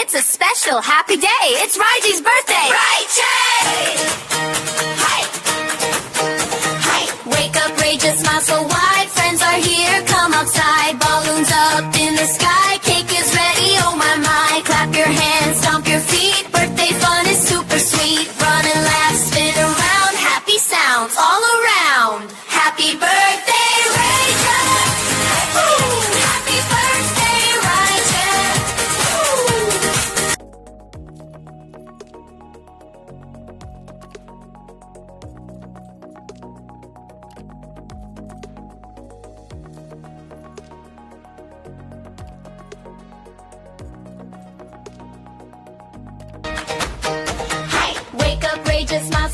It's a special happy day. It's Raiji's birthday. Raiji! Hi! Hi! Wake up, Ray, just smile so wide. Friends are here, come outside. Balloons up in the sky. Cake is ready, oh my my. Clap your hands, stomp your feet. Birthday fun is super sweet. Run and laugh, spin around. Happy sounds all around. Happy birthday, Raiji! Happy birthday, Raiji! Wake up, Ray, just smile